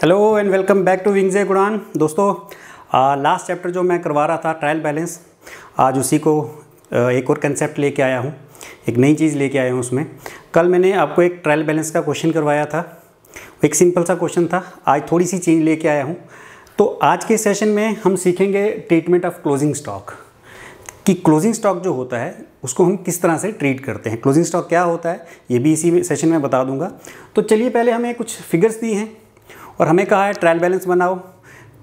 Hello and welcome back to wings ए उड़ान। दोस्तों लास्ट चैप्टर जो मैं करवा रहा था ट्रायल बैलेंस, आज उसी को एक और कंसेप्ट लेके आया हूँ, एक नई चीज़ लेके आया हूँ उसमें। कल मैंने आपको एक ट्रायल बैलेंस का क्वेश्चन करवाया था, एक सिंपल सा क्वेश्चन था। आज थोड़ी सी चेंज लेके आया हूँ। तो आज के सेशन में हम सीखेंगे ट्रीटमेंट ऑफ क्लोजिंग स्टॉक, कि क्लोजिंग स्टॉक जो होता है उसको हम किस तरह से ट्रीट करते हैं। क्लोजिंग स्टॉक क्या होता है ये भी इसी सेशन में बता दूंगा। तो चलिए, पहले हमें कुछ फिगर्स दी हैं और हमें कहा है ट्रायल बैलेंस बनाओ।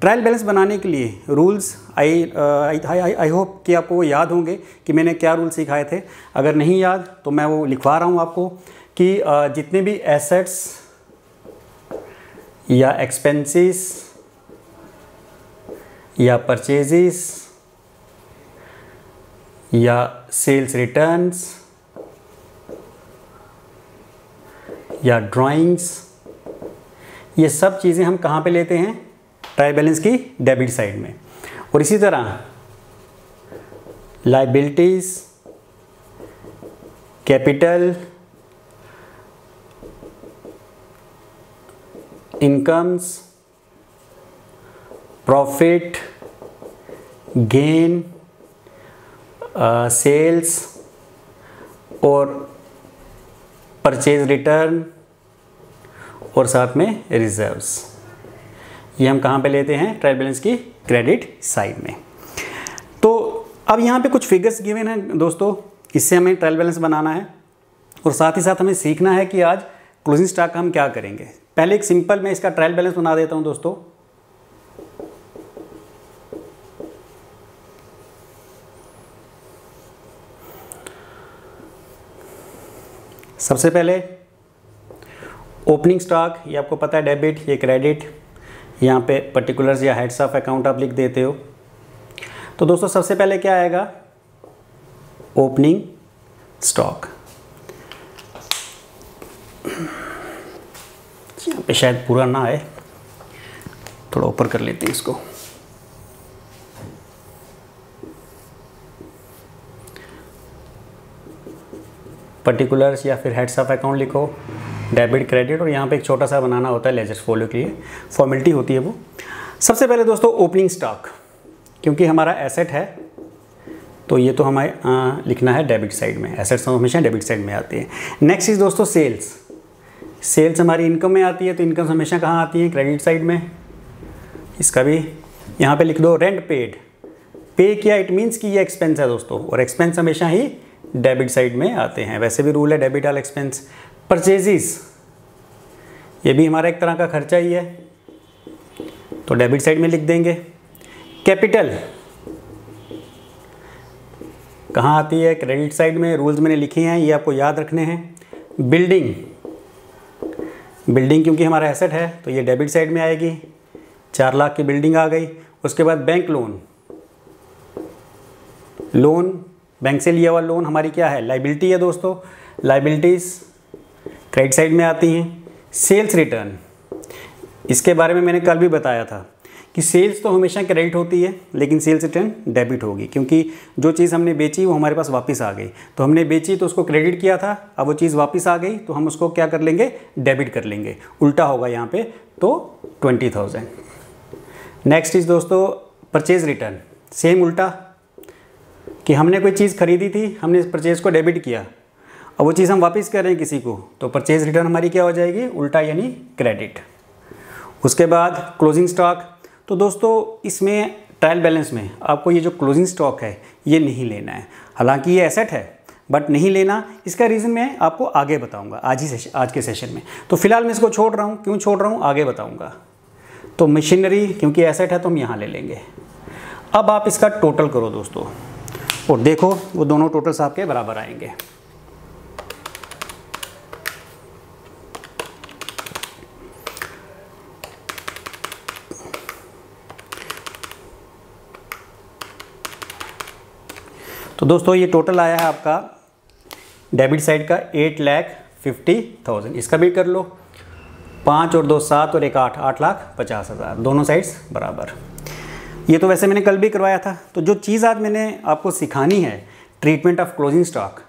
ट्रायल बैलेंस बनाने के लिए रूल्स आई होप कि आपको वो याद होंगे कि मैंने क्या रूल सिखाए थे। अगर नहीं याद तो मैं वो लिखवा रहा हूँ आपको कि जितने भी एसेट्स या एक्सपेंसेस या परचेजेस या सेल्स रिटर्न्स या ड्राइंग्स, ये सब चीज़ें हम कहाँ पे लेते हैं? ट्रायल बैलेंस की डेबिट साइड में। और इसी तरह liabilities, capital, incomes, profit, gain, sales और परचेज रिटर्न और साथ में रिजर्व्स, ये हम कहाँ पे लेते हैं? ट्रायल बैलेंस की क्रेडिट साइड में। तो अब यहाँ पे कुछ फिगर्स गिवन हैं दोस्तों, इससे हमें ट्रायल बैलेंस बनाना है और साथ ही साथ हमें सीखना है कि आज क्लोजिंग स्टॉक का हम क्या करेंगे। पहले एक सिंपल मैं इसका ट्रायल बैलेंस बना देता हूँ दोस्तों। सबसे पहले ओपनिंग स्टॉक, ये आपको पता है डेबिट, ये क्रेडिट, यहाँ पे पर्टिकुलर्स या हेड्स ऑफ अकाउंट आप लिख देते हो। तो दोस्तों सबसे पहले क्या आएगा? Opening stock. यहाँ पे शायद पूरा ना आए, थोड़ा ऊपर कर लेते हैं इसको। पर्टिकुलर्स या फिर हेड्स ऑफ अकाउंट लिखो, डेबिट, क्रेडिट, और यहाँ पे एक छोटा सा बनाना होता है लेजर फॉलो के लिए, फॉर्मेलिटी होती है वो। सबसे पहले दोस्तों ओपनिंग स्टॉक, क्योंकि हमारा एसेट है तो ये तो हमें लिखना है डेबिट साइड में। एसेट्स हमेशा डेबिट साइड में आती है। नेक्स्ट इज दोस्तों सेल्स। सेल्स हमारी इनकम में आती है, तो इनकम हमेशा कहाँ आती है? क्रेडिट साइड में। इसका भी यहाँ पे लिख दो। रेंट पेड, पे किया इट मीन्स कि ये एक्सपेंस है दोस्तों, और एक्सपेंस हमेशा ही डेबिट साइड में आते हैं, वैसे भी रूल है डेबिट ऑल एक्सपेंस। परचेजेस, ये भी हमारा एक तरह का खर्चा ही है, तो डेबिट साइड में लिख देंगे। कैपिटल कहाँ आती है? क्रेडिट साइड में। रूल्स मैंने लिखे हैं, ये आपको याद रखने हैं। बिल्डिंग, बिल्डिंग क्योंकि हमारा एसेट है तो ये डेबिट साइड में आएगी। 4 लाख की बिल्डिंग आ गई। उसके बाद बैंक लोन, लोन बैंक से लिया हुआ लोन हमारी क्या है? लायबिलिटी है दोस्तों। लायबिलिटीज़ क्रेडिट साइड में आती हैं। सेल्स रिटर्न, इसके बारे में मैंने कल भी बताया था कि सेल्स तो हमेशा क्रेडिट होती है, लेकिन सेल्स रिटर्न डेबिट होगी, क्योंकि जो चीज़ हमने बेची वो हमारे पास वापस आ गई। तो हमने बेची तो उसको क्रेडिट किया था, अब वो चीज़ वापस आ गई तो हम उसको क्या कर लेंगे? डेबिट कर लेंगे। उल्टा होगा यहाँ पे, तो 20,000। नेक्स्ट इज दोस्तों परचेज रिटर्न, सेम उल्टा, कि हमने कोई चीज़ खरीदी थी, हमने इस परचेज को डेबिट किया, अब वो चीज़ हम वापस कर रहे हैं किसी को, तो परचेज रिटर्न हमारी क्या हो जाएगी? उल्टा, यानी क्रेडिट। उसके बाद क्लोजिंग स्टॉक। तो दोस्तों इसमें ट्रायल बैलेंस में आपको ये जो क्लोजिंग स्टॉक है ये नहीं लेना है। हालांकि ये एसेट है बट नहीं लेना। इसका रीज़न मैं आपको आगे बताऊंगा आज के सेशन में। तो फिलहाल मैं इसको छोड़ रहा हूँ। क्यों छोड़ रहा हूँ? आगे बताऊँगा। तो मशीनरी क्योंकि एसेट है तो हम यहाँ ले लेंगे। अब आप इसका टोटल करो दोस्तों और देखो वो दोनों टोटल्स आपके बराबर आएंगे। तो दोस्तों ये टोटल आया है आपका डेबिट साइड का 8,50,000। इसका भी कर लो। 5 और 2 7 और 1 8, 8,50,000, दोनों साइड्स बराबर। ये तो वैसे मैंने कल भी करवाया था। तो जो चीज़ आज मैंने आपको सिखानी है ट्रीटमेंट ऑफ क्लोजिंग स्टॉक,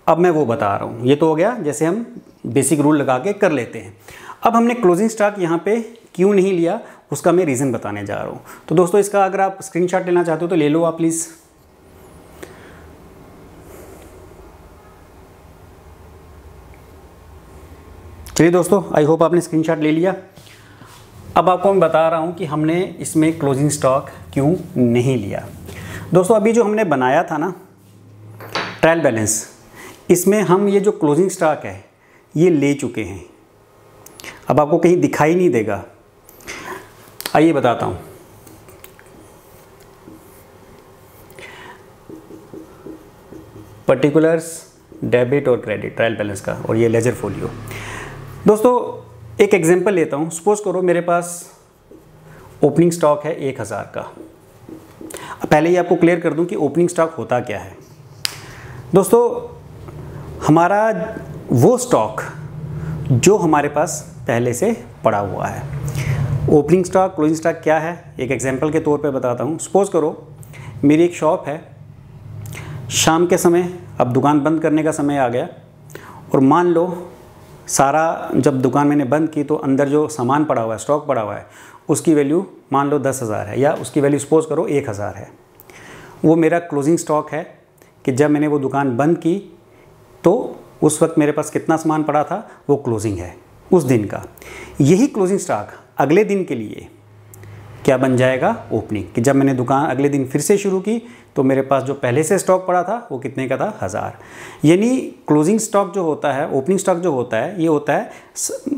अब मैं वो बता रहा हूँ। ये तो हो गया जैसे हम बेसिक रूल लगा के कर लेते हैं। अब हमने क्लोजिंग स्टॉक यहाँ पे क्यों नहीं लिया उसका मैं रीज़न बताने जा रहा हूँ। तो दोस्तों इसका अगर आप स्क्रीनशॉट लेना चाहते हो तो ले लो आप प्लीज़। चलिए दोस्तों, आई होप आपने स्क्रीनशॉट ले लिया। अब आपको मैं बता रहा हूँ कि हमने इसमें क्लोजिंग स्टॉक क्यों नहीं लिया। दोस्तों अभी जो हमने बनाया था ना ट्रायल बैलेंस, इसमें हम ये जो क्लोजिंग स्टॉक है ये ले चुके हैं। अब आपको कहीं दिखाई नहीं देगा, आइए बताता हूँ। पर्टिकुलर्स, डेबिट और क्रेडिट, ट्रायल बैलेंस का, और ये लेजर फोलियो। दोस्तों एक एग्जांपल लेता हूँ। सपोज करो मेरे पास ओपनिंग स्टॉक है 1000 का। पहले ही आपको क्लियर कर दूं कि ओपनिंग स्टॉक होता क्या है। दोस्तों हमारा वो स्टॉक जो हमारे पास पहले से पड़ा हुआ है। ओपनिंग स्टॉक, क्लोजिंग स्टॉक क्या है, एक एग्जांपल के तौर पे बताता हूँ। सपोज करो मेरी एक शॉप है, शाम के समय अब दुकान बंद करने का समय आ गया, और मान लो सारा जब दुकान मैंने बंद की तो अंदर जो सामान पड़ा हुआ है, स्टॉक पड़ा हुआ है, उसकी वैल्यू मान लो 10,000 है, या उसकी वैल्यू सपोज करो 1000 है। वो मेरा क्लोजिंग स्टॉक है कि जब मैंने वो दुकान बंद की तो उस वक्त मेरे पास कितना सामान पड़ा था, वो क्लोजिंग है उस दिन का। यही क्लोजिंग स्टॉक अगले दिन के लिए क्या बन जाएगा, ओपनिंग, कि जब मैंने दुकान अगले दिन फिर से शुरू की तो मेरे पास जो पहले से स्टॉक पड़ा था वो कितने का था, 1000। यानी क्लोजिंग स्टॉक जो होता है, ओपनिंग स्टॉक जो होता है, ये होता है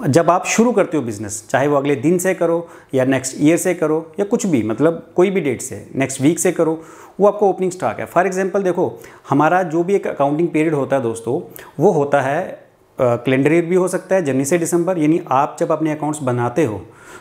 जब आप शुरू करते हो बिज़नेस, चाहे वो अगले दिन से करो या नेक्स्ट ईयर से करो या कुछ भी, मतलब कोई भी डेट से, नेक्स्ट वीक से करो, वो आपको ओपनिंग स्टॉक है। फॉर एग्जाम्पल देखो, हमारा जो भी एक अकाउंटिंग पीरियड होता है दोस्तों, वो होता है कैलेंडर ईयर भी हो सकता है, जनवरी से दिसंबर। यानी आप जब अपने अकाउंट्स बनाते हो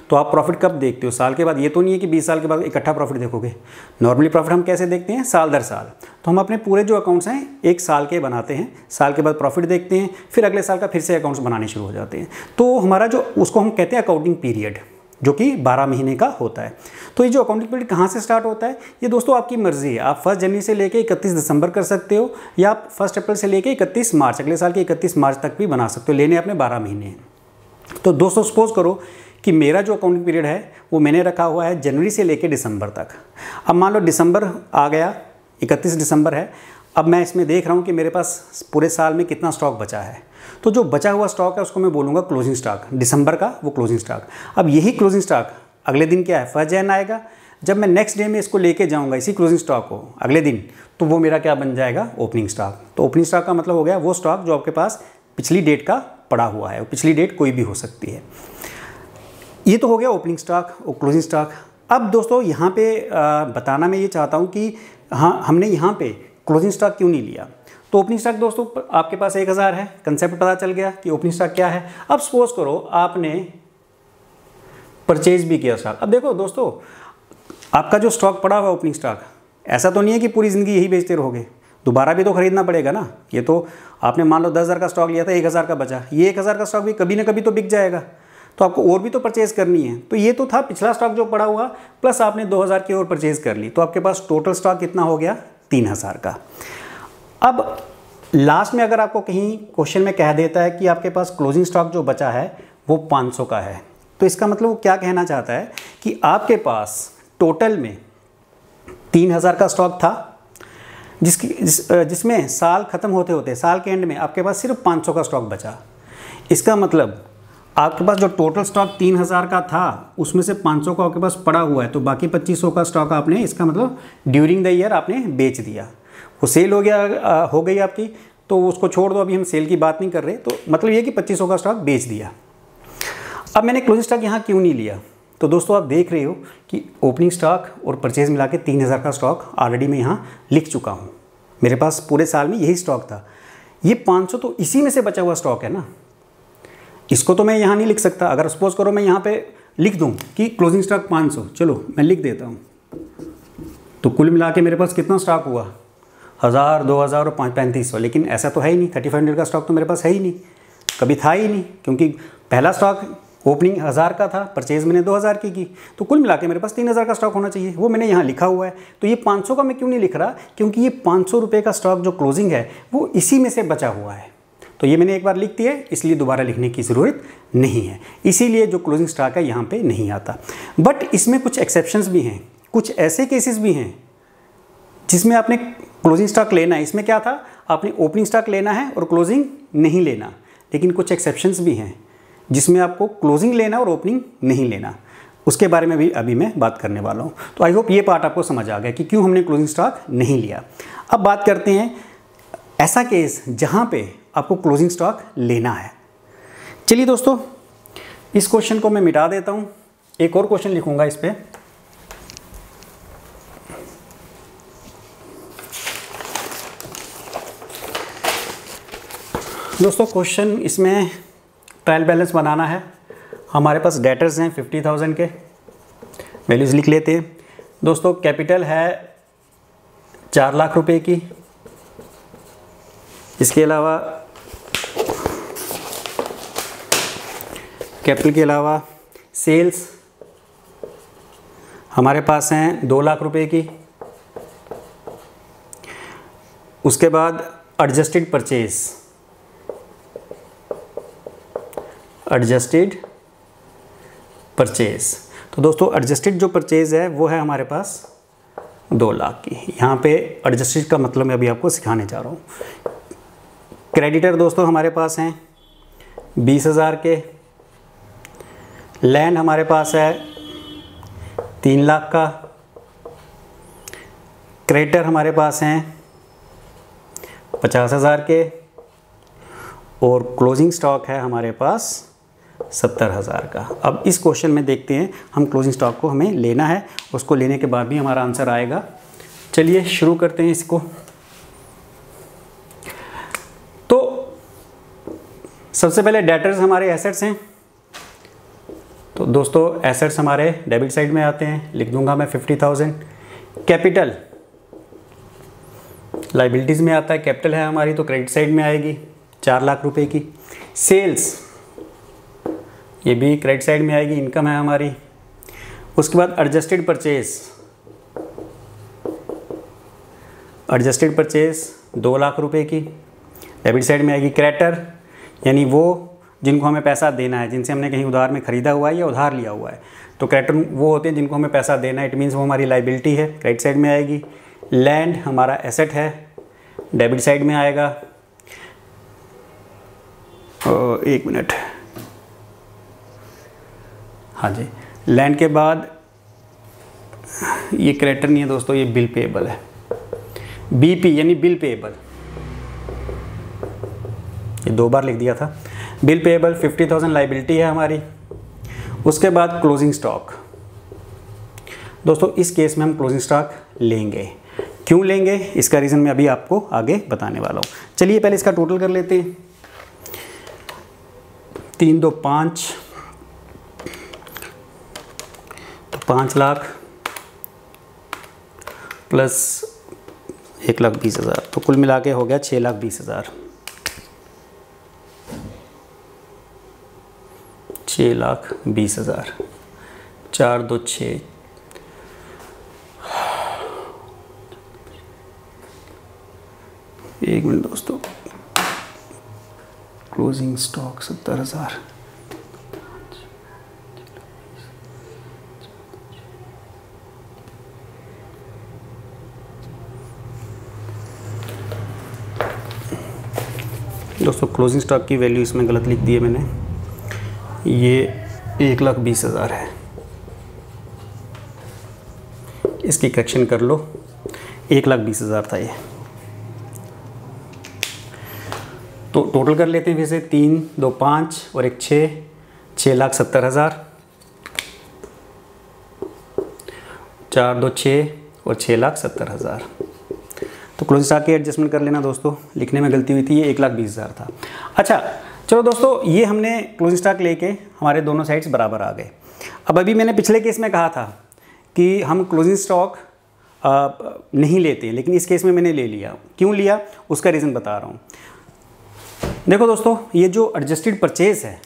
तो आप प्रॉफिट कब देखते हो, साल के बाद। ये तो नहीं है कि 20 साल के बाद इकट्ठा प्रॉफिट देखोगे। नॉर्मली प्रॉफिट हम कैसे देखते हैं, साल दर साल। तो हम अपने पूरे जो अकाउंट्स हैं 1 साल के बनाते हैं, साल के बाद प्रॉफिट देखते हैं, फिर अगले साल का फिर से अकाउंट्स बनाने शुरू हो जाते हैं। तो हमारा जो, उसको हम कहते हैं अकाउंटिंग पीरियड, जो कि 12 महीने का होता है। तो ये जो अकाउंटिंग पीरियड कहाँ से स्टार्ट होता है, ये दोस्तों आपकी मर्जी है। आप 1 जनवरी से लेकर 31 दिसंबर कर सकते हो, या आप 1 अप्रैल से लेकर 31 मार्च, अगले साल के 31 मार्च तक भी बना सकते हो। लेने अपने 12 महीने। तो दोस्तों सपोज करो कि मेरा जो अकाउंटिंग पीरियड है वो मैंने रखा हुआ है जनवरी से लेकर दिसंबर तक। अब मान लो दिसंबर आ गया, 31 दिसंबर है। अब मैं इसमें देख रहा हूँ कि मेरे पास पूरे साल में कितना स्टॉक बचा है। तो जो बचा हुआ स्टॉक है उसको मैं बोलूँगा क्लोजिंग स्टॉक, दिसंबर का वो क्लोजिंग स्टॉक। अब यही क्लोजिंग स्टॉक अगले दिन क्या है, 1 जनवरी आएगा। जब मैं नेक्स्ट डे में इसको लेके जाऊँगा इसी क्लोजिंग स्टॉक को अगले दिन, तो वो मेरा क्या बन जाएगा, ओपनिंग स्टॉक। तो ओपनिंग स्टॉक का मतलब हो गया वो स्टॉक जो आपके पास पिछली डेट का पड़ा हुआ है। पिछली डेट कोई भी हो सकती है। ये तो हो गया ओपनिंग स्टॉक और क्लोजिंग स्टॉक। अब दोस्तों यहाँ पे बताना मैं ये चाहता हूँ कि हाँ, हमने यहाँ पे क्लोजिंग स्टॉक क्यों नहीं लिया। तो ओपनिंग स्टॉक दोस्तों आपके पास 1000 है, कंसेप्ट पता चल गया कि ओपनिंग स्टॉक क्या है। अब सपोज करो आपने परचेज भी किया स्टॉक। अब देखो दोस्तों, आपका जो स्टॉक पड़ा हुआ ओपनिंग स्टॉक, ऐसा तो नहीं है कि पूरी ज़िंदगी यही बेचते रहोगे, दोबारा भी तो खरीदना पड़ेगा ना। ये तो आपने मान लो 10,000 का स्टॉक लिया था, 1000 का बचा, ये 1000 का स्टॉक भी कभी ना कभी तो बिक जाएगा, तो आपको और भी तो परचेज करनी है। तो ये तो था पिछला स्टॉक जो पड़ा हुआ, प्लस आपने 2000 की और परचेज कर ली, तो आपके पास टोटल स्टॉक कितना हो गया, 3000 का। अब लास्ट में अगर आपको कहीं क्वेश्चन में कह देता है कि आपके पास क्लोजिंग स्टॉक जो बचा है वो 500 का है, तो इसका मतलब वो क्या कहना चाहता है कि आपके पास टोटल में 3000 का स्टॉक था, जिसमें साल ख़त्म होते होते, साल के एंड में आपके पास सिर्फ 500 का स्टॉक बचा। इसका मतलब आपके पास जो टोटल स्टॉक 3000 का था, उसमें से 500 का आपके पास पड़ा हुआ है, तो बाकी 2500 का स्टॉक आपने, इसका मतलब ड्यूरिंग द ईयर आपने बेच दिया। वो सेल हो गया, हो गई आपकी, तो उसको छोड़ दो, अभी हम सेल की बात नहीं कर रहे। तो मतलब ये कि 2500 का स्टॉक बेच दिया। अब मैंने क्लोजिंग स्टॉक यहाँ क्यों नहीं लिया, तो दोस्तों आप देख रहे हो कि ओपनिंग स्टॉक और परचेज मिला के 3000 का स्टॉक ऑलरेडी मैं यहाँ लिख चुका हूँ। मेरे पास पूरे साल में यही स्टॉक था। ये 500 तो इसी में से बचा हुआ स्टॉक है ना, इसको तो मैं यहाँ नहीं लिख सकता। अगर सपोज करो मैं यहाँ पे लिख दूँ कि क्लोजिंग स्टॉक 500, चलो मैं लिख देता हूँ, तो कुल मिला के मेरे पास कितना स्टॉक हुआ, 1000, 2000 और 3500। लेकिन ऐसा तो है ही नहीं, 3500 का स्टॉक तो मेरे पास है ही नहीं, कभी था ही नहीं, क्योंकि पहला स्टॉक ओपनिंग 1000 का था, परचेज मैंने 2000 की। तो कुल मिला के मेरे पास 3000 का स्टॉक होना चाहिए, वो मैंने यहाँ लिखा हुआ है। तो ये 500 का मैं क्यों नहीं लिख रहा, क्योंकि ये 500 रुपये का स्टॉक जो क्लोजिंग है वो इसी में से बचा हुआ है। तो ये मैंने एक बार लिख दिया है, इसलिए दोबारा लिखने की ज़रूरत नहीं है, इसीलिए जो क्लोजिंग स्टॉक है यहाँ पे नहीं आता। बट इसमें कुछ एक्सेप्शंस भी हैं, कुछ ऐसे केसेस भी हैं जिसमें आपने क्लोजिंग स्टॉक लेना है। इसमें क्या था, आपने ओपनिंग स्टॉक लेना है और क्लोजिंग नहीं लेना, लेकिन कुछ एक्सेप्शंस भी हैं जिसमें आपको क्लोजिंग लेना और ओपनिंग नहीं लेना। उसके बारे में भी अभी मैं बात करने वाला हूँ। तो आई होप ये पार्ट आपको समझ आ गया कि क्यों हमने क्लोजिंग स्टॉक नहीं लिया। अब बात करते हैं ऐसा केस जहाँ पे आपको क्लोजिंग स्टॉक लेना है। चलिए दोस्तों, इस क्वेश्चन को मैं मिटा देता हूँ, एक और क्वेश्चन लिखूँगा इस पर। दोस्तों क्वेश्चन इसमें ट्रायल बैलेंस बनाना है। हमारे पास डेटर्स हैं 50,000 के, वैल्यूज़ लिख लेते हैं। दोस्तों कैपिटल है 4 लाख रुपए की, इसके अलावा कैपिटल के अलावा सेल्स हमारे पास हैं 2 लाख रुपए की। उसके बाद एडजस्टेड परचेज, तो दोस्तों एडजस्टेड जो परचेज है वो है हमारे पास 2 लाख की। यहाँ पे एडजस्टेड का मतलब मैं अभी आपको सिखाने जा रहा हूँ। क्रेडिटर दोस्तों हमारे पास हैं 20,000 के। लैंड हमारे पास है 3 लाख का। क्रेडिटर हमारे पास हैं 50,000 के और क्लोजिंग स्टॉक है हमारे पास 70,000 का। अब इस क्वेश्चन में देखते हैं हम क्लोजिंग स्टॉक को हमें लेना है, उसको लेने के बाद भी हमारा आंसर आएगा। चलिए शुरू करते हैं इसको। तो सबसे पहले डेटर्स हमारे एसेट्स हैं, तो दोस्तों एसेट्स हमारे डेबिट साइड में आते हैं, लिख दूंगा मैं 50,000। कैपिटल लाइबिलिटीज़ में आता है, कैपिटल है हमारी तो क्रेडिट साइड में आएगी 4 लाख रुपए की। सेल्स ये भी क्रेडिट साइड में आएगी, इनकम है हमारी। उसके बाद एडजस्टेड परचेज 2 लाख रुपए की, डेबिट साइड में आएगी। क्रेडिटर यानी वो जिनको हमें पैसा देना है, जिनसे हमने कहीं उधार में ख़रीदा हुआ है या उधार लिया हुआ है, तो क्रेडिटर वो होते हैं जिनको हमें पैसा देना है, इट मीन्स वो हमारी लाइबिलिटी है, क्रेडिट साइड में आएगी। लैंड हमारा एसेट है, डेबिट साइड में आएगा। एक मिनट, हाँ जी, लैंड के बाद ये क्रेडिटर नहीं है दोस्तों, ये बिल पेएबल है, बीपी यानी बिल पेएबल, ये 2 बार लिख दिया था। बिल पेएबल 50,000 लाइबिलिटी है हमारी। उसके बाद क्लोजिंग स्टॉक, दोस्तों इस केस में हम क्लोजिंग स्टॉक लेंगे। क्यों लेंगे इसका रीज़न मैं अभी आपको आगे बताने वाला हूँ। चलिए पहले इसका टोटल कर लेते हैं। 3 2 5, तो 5 लाख प्लस 1,20,000, तो कुल मिला के हो गया 6,20,000। 6,20,000, 4 2 6, एक मिनट दोस्तों, क्लोजिंग स्टॉक 70,000, दोस्तों क्लोजिंग स्टॉक की वैल्यू इसमें गलत लिख दी है मैंने, ये 1,20,000 है, इसकी करेक्शन कर लो, 1,20,000 था ये। तो टोटल कर लेते हैं फिर से, 3 2 5 और 1 6, 6,70,000, 4 2 6 और 6,70,000। तो क्लोजिंग स्टॉक की एडजस्टमेंट कर लेना दोस्तों, लिखने में गलती हुई थी, ये 1,20,000 था। अच्छा चलो दोस्तों, ये हमने क्लोजिंग स्टॉक लेके हमारे दोनों साइड्स बराबर आ गए। अब अभी मैंने पिछले केस में कहा था कि हम क्लोजिंग स्टॉक नहीं लेते, लेकिन इस केस में मैंने ले लिया। क्यों लिया उसका रीज़न बता रहा हूँ। देखो दोस्तों, ये जो एडजस्टेड परचेज है,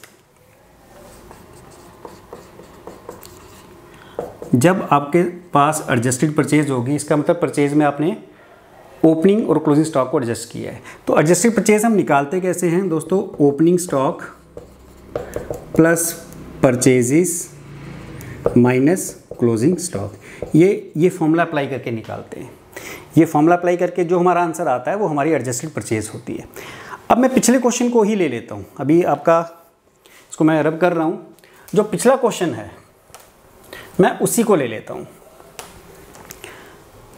जब आपके पास एडजस्टेड परचेज होगी, इसका मतलब परचेज में आपने ओपनिंग और क्लोजिंग स्टॉक को एडजस्ट किया है। तो एडजस्टेड परचेज हम निकालते कैसे हैं दोस्तों, opening stock plus purchases minus closing stock, ये फॉर्मूला अप्लाई करके निकालते हैं। ये फॉर्मूला अप्लाई करके जो हमारा आंसर आता है वो हमारी एडजस्टेड परचेज होती है। अब मैं पिछले क्वेश्चन को ही ले लेता हूँ, अभी आपका इसको मैं रब कर रहा हूँ, जो पिछला क्वेश्चन है मैं उसी को ले लेता हूँ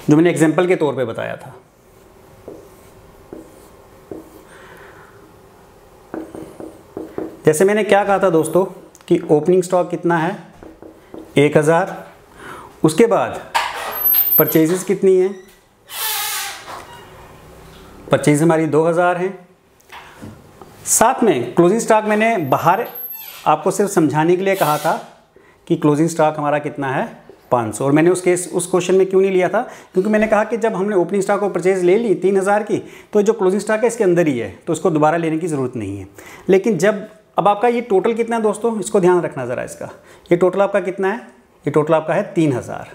जो मैंने एग्जाम्पल के तौर पे बताया था। जैसे मैंने क्या कहा था दोस्तों कि ओपनिंग स्टॉक कितना है 1000, उसके बाद परचेजेस कितनी है, परचेज हमारी 2000 हैं, साथ में क्लोजिंग स्टॉक मैंने बाहर आपको सिर्फ समझाने के लिए कहा था कि क्लोजिंग स्टॉक हमारा कितना है 500, और मैंने उस क्वेश्चन में क्यों नहीं लिया था, क्योंकि मैंने कहा कि जब हमने ओपनिंग स्टॉक को परचेज ले ली 3000 की, तो जो क्लोजिंग स्टॉक है इसके अंदर ही है, तो इसको दोबारा लेने की ज़रूरत नहीं है। लेकिन जब अब आपका ये टोटल कितना है दोस्तों, इसको ध्यान रखना ज़रा इसका, ये टोटल आपका कितना है, ये टोटल आपका है 3000।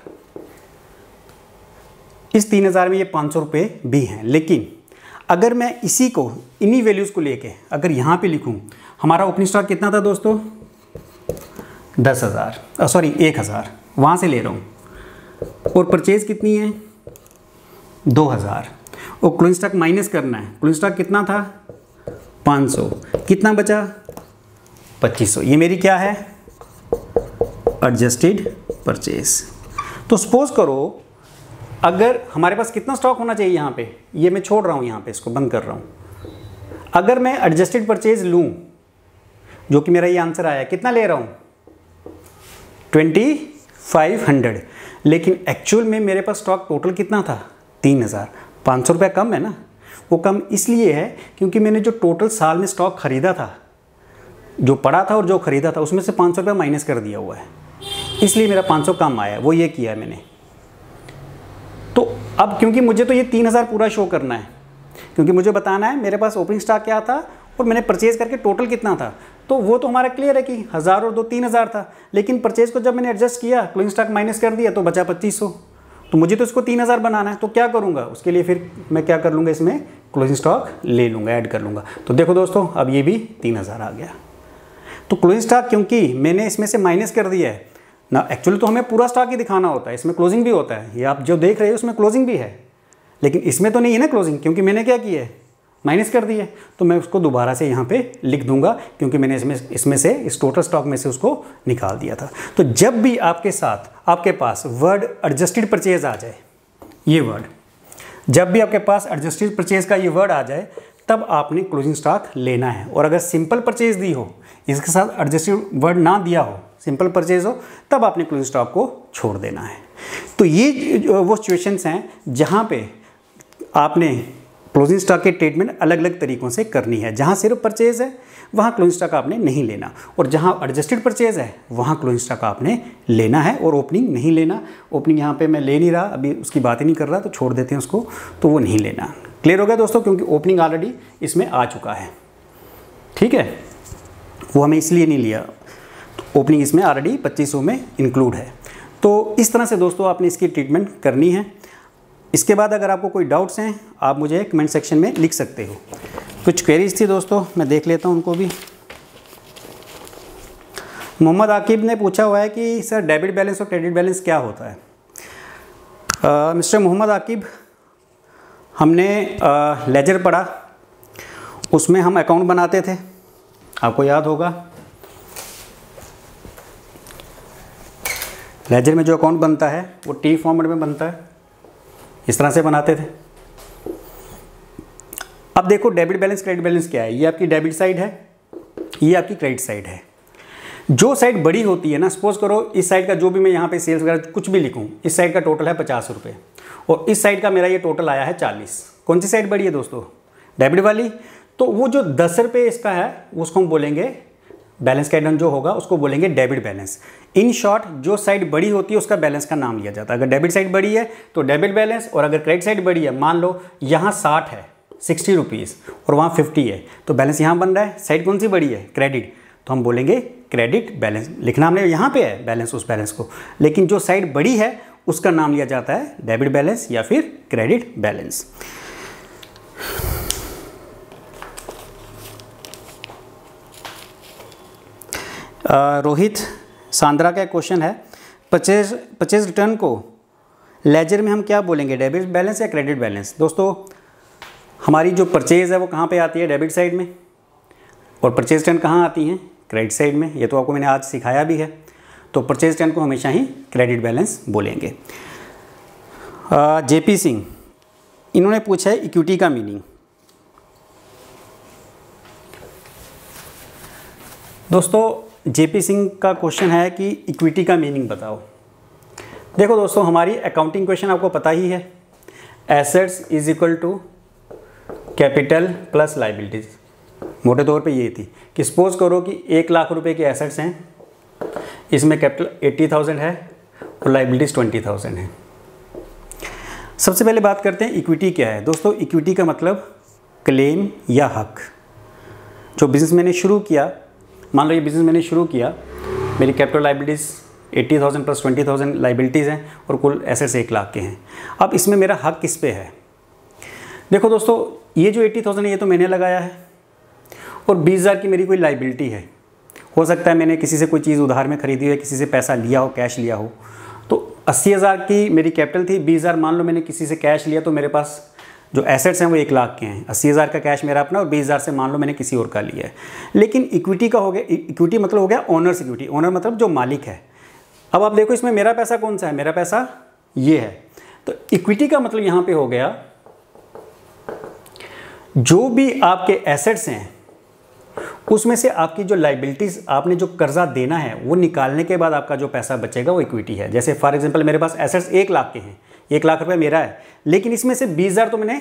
इस 3000 में ये 500 रुपये भी हैं, लेकिन अगर मैं इसी को इन्हीं वैल्यूज़ को लेके अगर यहाँ पे लिखूँ, हमारा ओपनिंग स्टॉक कितना था दोस्तों 10,000, सॉरी 1000, वहाँ से ले रहा हूँ, और परचेज कितनी है 2000, और क्लोजिंग स्टॉक माइनस करना है, क्लोजिंग स्टॉक कितना था 500, कितना बचा 2500, ये मेरी क्या है एडजस्टेड परचेज। तो सपोज करो अगर हमारे पास कितना स्टॉक होना चाहिए यहाँ पे, ये मैं छोड़ रहा हूँ यहाँ पे, इसको बंद कर रहा हूँ। अगर मैं एडजस्टेड परचेज लूँ, जो कि मेरा ये आंसर आया, कितना ले रहा हूँ 2500, लेकिन एक्चुअल में मेरे पास स्टॉक टोटल कितना था 3000, 500 रुपया कम है ना। वो कम इसलिए है क्योंकि मैंने जो टोटल साल में स्टॉक खरीदा था, जो पड़ा था और जो खरीदा था, उसमें से 500 रुपया माइनस कर दिया हुआ है, इसलिए मेरा 500 कम आया, वो ये किया है मैंने। तो अब क्योंकि मुझे तो ये 3000 पूरा शो करना है, क्योंकि मुझे बताना है मेरे पास ओपनिंग स्टॉक क्या था और मैंने परचेज करके टोटल कितना था, तो वो तो हमारा क्लियर है कि 1000 और 2 3000 था, लेकिन परचेज को जब मैंने एडजस्ट किया, क्लोजिंग स्टॉक माइनस कर दिया, तो बचा 2500। तो मुझे तो इसको 3000 बनाना है, तो क्या करूँगा उसके लिए, फिर मैं क्या कर लूँगा, इसमें क्लोजिंग स्टॉक ले लूँगा, ऐड कर लूँगा। तो देखो दोस्तों अब ये भी 3000 आ गया। तो क्लोजिंग स्टॉक क्योंकि मैंने इसमें से माइनस कर दिया है ना, एक्चुअली तो हमें पूरा स्टॉक ही दिखाना होता है, इसमें क्लोजिंग भी होता है, ये आप जो देख रहे हो उसमें क्लोजिंग भी है, लेकिन इसमें तो नहीं है ना क्लोजिंग, क्योंकि मैंने क्या किया है माइनस कर दिया है। तो मैं उसको दोबारा से यहाँ पे लिख दूंगा, क्योंकि मैंने इसमें से इस टोटल स्टॉक में से उसको निकाल दिया था। तो जब भी आपके साथ आपके पास वर्ड एडजस्टेड परचेज आ जाए, ये वर्ड जब भी आपके पास एडजस्टेड परचेज का ये वर्ड आ जाए, तब आपने क्लोजिंग स्टॉक लेना है। और अगर सिंपल परचेज दी हो, इसके साथ एडजस्टेड वर्ड ना दिया हो, सिंपल परचेज हो, तब आपने क्लोजिंग स्टॉक को छोड़ देना है। तो ये वो सिचुएशंस हैं जहाँ पे आपने क्लोजिंग स्टॉक के ट्रीटमेंट अलग अलग तरीक़ों से करनी है। जहाँ सिर्फ परचेज है वहाँ क्लोजिंग स्टॉक आपने नहीं लेना, और जहाँ एडजस्टेड परचेज है वहाँ क्लोजिंग स्टॉक आपने लेना है, और ओपनिंग नहीं लेना। ओपनिंग यहाँ पे मैं ले नहीं रहा, अभी उसकी बात ही नहीं कर रहा, तो छोड़ देते हैं उसको, तो वो नहीं लेना। क्लियर हो गया दोस्तों, क्योंकि ओपनिंग ऑलरेडी इसमें आ चुका है, ठीक है, वो हमें इसलिए नहीं लिया, तो ओपनिंग इसमें ऑलरेडी 2500 में इंक्लूड है। तो इस तरह से दोस्तों आपने इसकी ट्रीटमेंट करनी है। इसके बाद अगर आपको कोई डाउट्स हैं, आप मुझे कमेंट सेक्शन में लिख सकते हो। कुछ क्वेरीज थी दोस्तों, मैं देख लेता हूं उनको भी। मोहम्मद आकिब ने पूछा हुआ है कि सर डेबिट बैलेंस और क्रेडिट बैलेंस क्या होता है। मिस्टर मोहम्मद आकिब, हमने लेजर पढ़ा, उसमें हम अकाउंट बनाते थे, आपको याद होगा। लेजर में जो अकाउंट बनता है वो टी फॉर्मेट में बनता है, इस तरह से बनाते थे। अब देखो डेबिट बैलेंस क्रेडिट बैलेंस क्या है, ये आपकी डेबिट साइड है, ये आपकी क्रेडिट साइड है। जो साइड बड़ी होती है ना, सपोज करो इस साइड का जो भी मैं यहाँ पे सेल्स वगैरह कुछ भी लिखूँ, इस साइड का टोटल है 50 रुपये, और इस साइड का मेरा ये टोटल आया है 40। कौन सी साइड बड़ी है दोस्तों, डेबिट वाली। तो वो जो 10 रुपये इसका है उसको हम बोलेंगे बैलेंस का एडन जो होगा उसको बोलेंगे डेबिट बैलेंस। इन शॉर्ट जो साइड बड़ी होती है उसका बैलेंस का नाम लिया जाता है। अगर डेबिट साइड बड़ी है तो डेबिट बैलेंस, और अगर क्रेडिट साइड बड़ी है, मान लो यहाँ 60 है 60 रुपीज़ और वहाँ 50 है, तो बैलेंस यहाँ बन रहा है, साइड कौन सी बड़ी है क्रेडिट, तो हम बोलेंगे क्रेडिट बैलेंस। लिखना हमने यहाँ पे है बैलेंस, उस बैलेंस को, लेकिन जो साइड बड़ी है उसका नाम लिया जाता है डेबिट बैलेंस या फिर क्रेडिट बैलेंस। रोहित सांद्रा का क्वेश्चन है, परचेज रिटर्न को लेजर में हम क्या बोलेंगे, डेबिट बैलेंस या क्रेडिट बैलेंस। दोस्तों हमारी जो परचेज़ है वो कहाँ पे आती है, डेबिट साइड में, और परचेज रिटर्न कहाँ आती हैं, क्रेडिट साइड में। ये तो आपको मैंने आज सिखाया भी है। तो परचेज रिटर्न को हमेशा ही क्रेडिट बैलेंस बोलेंगे। जेपी सिंह इन्होंने पूछा है इक्विटी का मीनिंग। दोस्तों जेपी सिंह का क्वेश्चन है कि इक्विटी का मीनिंग बताओ। देखो दोस्तों, हमारी अकाउंटिंग क्वेश्चन आपको पता ही है, assets is equal to capital plus liabilities. मोटे तौर पे ये थी कि सपोज करो कि 1 लाख रुपए के एसेट्स हैं, इसमें कैपिटल 80,000 है और लाइबिलिटीज 20,000 है। सबसे पहले बात करते हैं इक्विटी क्या है। दोस्तों इक्विटी का मतलब क्लेम या हक। जो बिजनेस मैंने शुरू किया, मान लो ये बिज़नेस मैंने शुरू किया, मेरी कैपिटल लाइबिलिटीज़ 80,000 प्लस 20,000 लाइबिलिटीज़ हैं और कुल एसेट्स 1 लाख के हैं। अब इसमें मेरा हक किस पे है। देखो दोस्तों, ये जो 80,000 है ये तो मैंने लगाया है और 20,000 की मेरी कोई लाइबिलिटी है। हो सकता है मैंने किसी से कोई चीज़ उधार में खरीदी हो, किसी से पैसा लिया हो, कैश लिया हो। तो 80,000 की मेरी कैपिटल थी, 20,000 मान लो मैंने किसी से कैश लिया, तो मेरे पास जो एसेट्स हैं वो 1 लाख के हैं। 80,000 का कैश मेरा अपना और 20,000 से मान लो मैंने किसी और का लिया है। लेकिन इक्विटी का हो गया, इक्विटी मतलब हो गया ओनर्स इक्विटी। ओनर मतलब जो मालिक है। अब आप देखो इसमें मेरा पैसा कौन सा है, मेरा पैसा ये है। तो इक्विटी का मतलब यहाँ पे हो गया जो भी आपके एसेट्स हैं उसमें से आपकी जो लाइबिलिटीज़, आपने जो कर्जा देना है वो निकालने के बाद आपका जो पैसा बचेगा वो इक्विटी है। जैसे फॉर एग्जांपल मेरे पास एसेट्स 1 लाख के हैं, 1 लाख रुपए मेरा है, लेकिन इसमें से 20,000 तो मैंने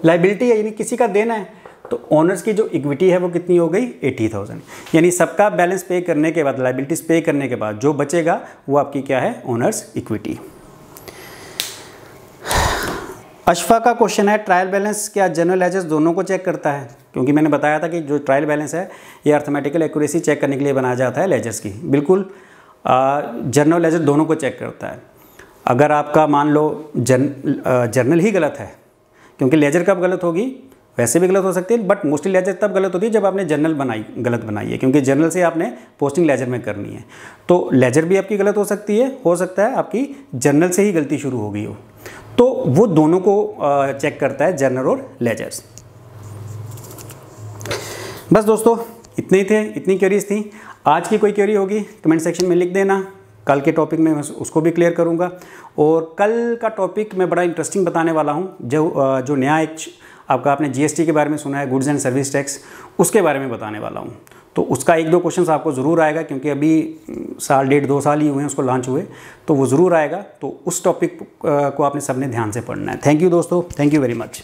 लाइबिलिटी है, यानी किसी का देना है। तो ओनर्स की जो इक्विटी है वो कितनी हो गई, 80,000। यानी सबका बैलेंस पे करने के बाद, लाइबिलिटीज़ पे करने के बाद जो बचेगा वो आपकी क्या है, ओनर्स इक्विटी। अशफा का क्वेश्चन है, ट्रायल बैलेंस क्या जनरल लेजर्स दोनों को चेक करता है। क्योंकि मैंने बताया था कि जो ट्रायल बैलेंस है ये अर्थमेटिकल एक्यूरेसी चेक करने के लिए बनाया जाता है लेजर्स की। बिल्कुल जनरल लेजर दोनों को चेक करता है। अगर आपका मान लो जर्नल ही गलत है, क्योंकि लेजर कब गलत होगी, वैसे भी गलत हो सकती है, बट मोस्टली लेजर तब गलत होती है जब आपने जर्नल गलत बनाई है, क्योंकि जर्नल से आपने पोस्टिंग लेजर में करनी है। तो लेजर भी आपकी गलत हो सकती है, हो सकता है आपकी जर्नल से ही गलती शुरू हो गई हो। तो वो दोनों को चेक करता है, जर्नल और लेजर्स। बस दोस्तों इतने ही थे, इतनी क्वेरीज थी। आज की कोई क्वेरी होगी कमेंट सेक्शन में लिख देना, कल के टॉपिक में उसको भी क्लियर करूँगा। और कल का टॉपिक मैं बड़ा इंटरेस्टिंग बताने वाला हूँ। जो नया एक आपका आपने जीएसटी के बारे में सुना है, गुड्स एंड सर्विस टैक्स, उसके बारे में बताने वाला हूँ। तो उसका 1-2 क्वेश्चन आपको ज़रूर आएगा, क्योंकि अभी 1.5-2 साल ही हुए हैं उसको लॉन्च हुए, तो वो ज़रूर आएगा। तो उस टॉपिक को आपने सबने ध्यान से पढ़ना है। थैंक यू दोस्तों, थैंक यू वेरी मच।